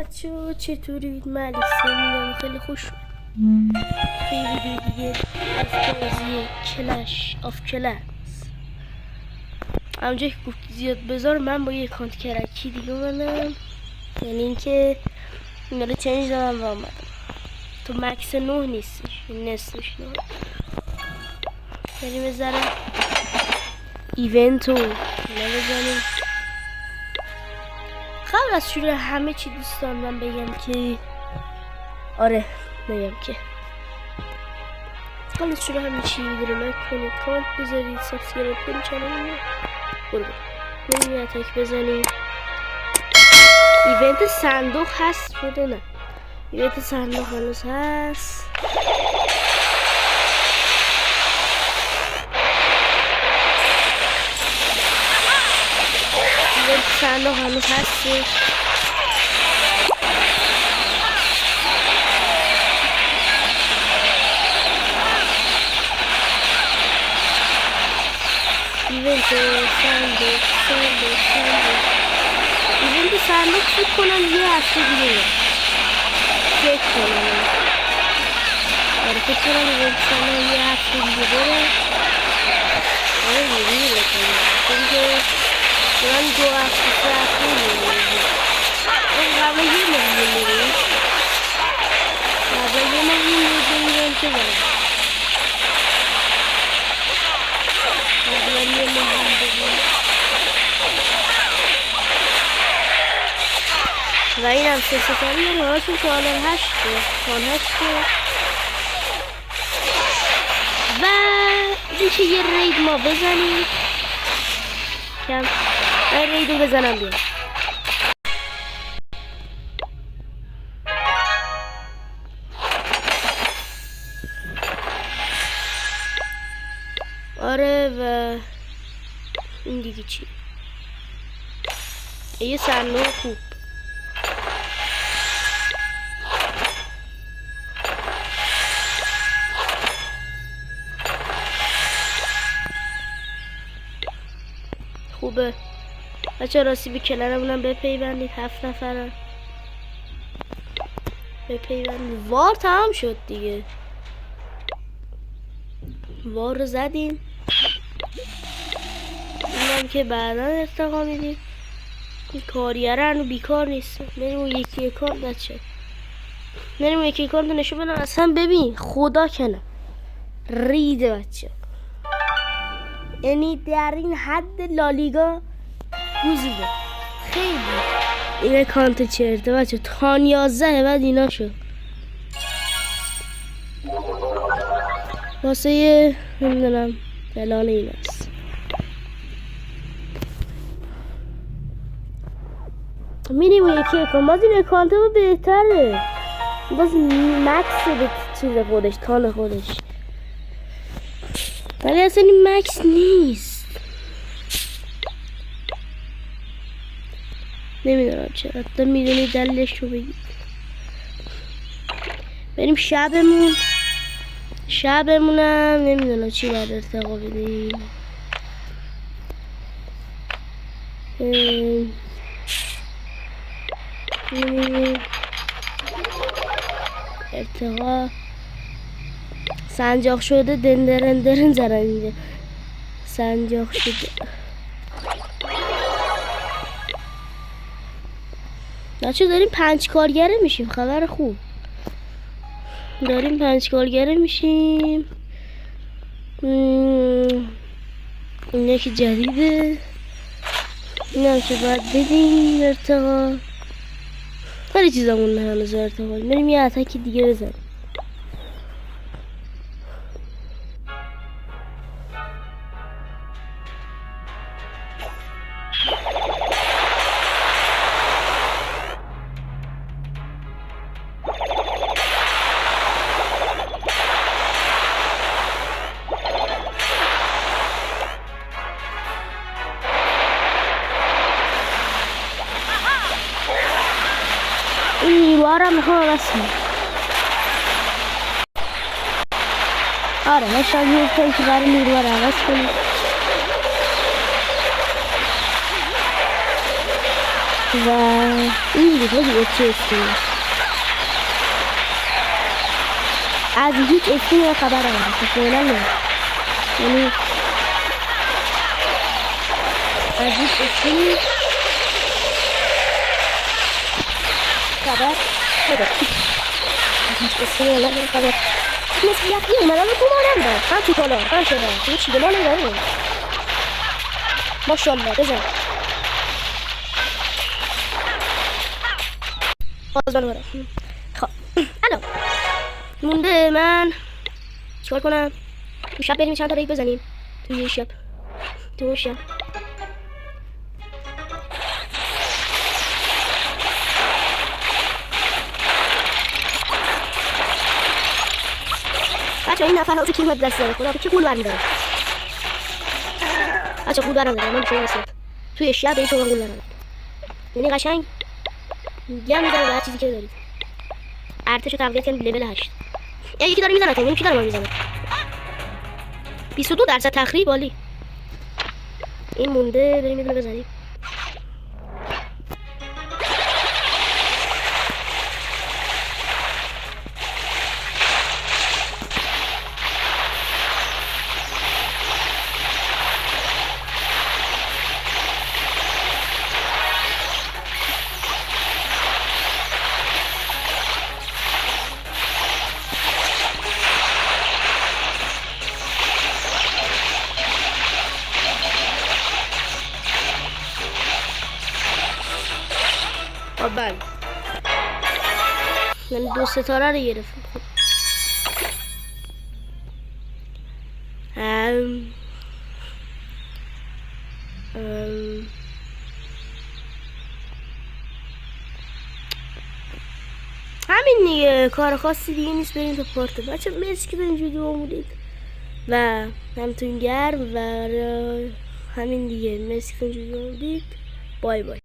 بچه‌ها چطورید؟ من میگم خیلی خوش خیلی ویدیو دیگه از بازی کلش آف کلنس. همونجا که گفتی زیاد بذار، من با یه اکانت کرکی دیگه اومدم، یعنی اینکه اینا رو چنج دادم و اومدم. تو مکس 9 نیستش، نصفش 9. بریم بذارم ایونتو بزنیم. قبل از شروع همه چی دوستان من بگم که قبل از شروع همه چی ویدیو رو لایک کنید، کامنت بذارید، سابسکرایب کنید چنل رو. بریم یه اتک بزنیم. ایونت صندوق هست بوده؟ نه، ایونت صندوق هنوز هست. ایونت صندوق هنوز هستش. ایونت صندوق فکر کنم یه هفته دیگه فکر کنم ایونت صندوق یه هفته دیگه بره. میره کنم که من 2 هفته 3 هفته میره قبل یه ماه و این هم 3 ستاره یه نهاشون که حالا 8 و دیشه یه رید ما بزنیم کم. من ریدو بزنم بیام. آره و این دیگه چی؟ یه صندوق خوب. خوبه بچه راستی به کلنمونم بپیوندید. 7 نفرن بپیوندید. وار تمام شد دیگه، وار رو زدیم. اینم که بعدا ارتقا میدیم. این کاریه هنو بیکار نیست. بریم اون یکی اکانت بچه، بریم اون یکی اکانت نشون بدم. اصلا ببین خدا کنه ریده بچه، یعنی در این حد لالیگا گوزیده. خیلی این اکانت چرته بچه. تا 11 بعد اینا شد واسه یه نمیدونم فلان این است. میریم یکی اکانت، باز این اکانت رو بهتره، باز مکس به چیز خودش، تان خودش، ولی اصلا این مکس نیست. نمیدونم چرا، تا میدونی دلیلش رو بگید. بریم شبمونم نمیدونم چی باید ارتقا بدیم. ارتقا سنجاق شده دندرندرن زرن اینجا. سنجاق شده بچه داریم 5 کارگره میشیم. خبر خوب، داریم 5 کارگره میشیم. این یکی جدیده، این هم که باید بدیم ارتقا. خیلی چیزامون هنوز ارتقا. بریم یه اتکی دیگه بزنیم. این نیروها رو میخوام عوض کنم. آره شاید یه کنی که برای نیروها رو عوض کنیم. و این دیگه چه اسکین از هیچ اسکین خبر ندارم فعلا نه، یعنی از هیچ اسکین خبر ندارم. اسکین خبر مثل یکی اومدن رو تو ما نمیدن، هم تو کالا هم شده تو چیده ما نمیدن. ماشالله بزن باز برم. خب الان مونده من چیکار کنم؟ تو شب بریم چند تا ریگ بزنیم توی شب، تو شب بچه این نفر ها تو کلمت دست داره خدا چه گول برمیداره بچه گول برمیداره من شما رسید توی شب این شما گول برمیداره، یعنی قشنگ گم میزنه به هر چیزی که دارید. ارتشو تقویت کنید لول 8. یکی داره میزنه تا کی داره ما میزنه 22% تخریب عالی. این مونده بریم یه دونه بزنیم. بله من 2 ستاره رو گرفتم. خب همین دیگه، کار خاصی دیگه نیست. بریم تو پارت بچه. مرسی که اینجا دو بودید و همتون گرم و همین دیگه. مرسی که اینجا دو بودید. بای بای.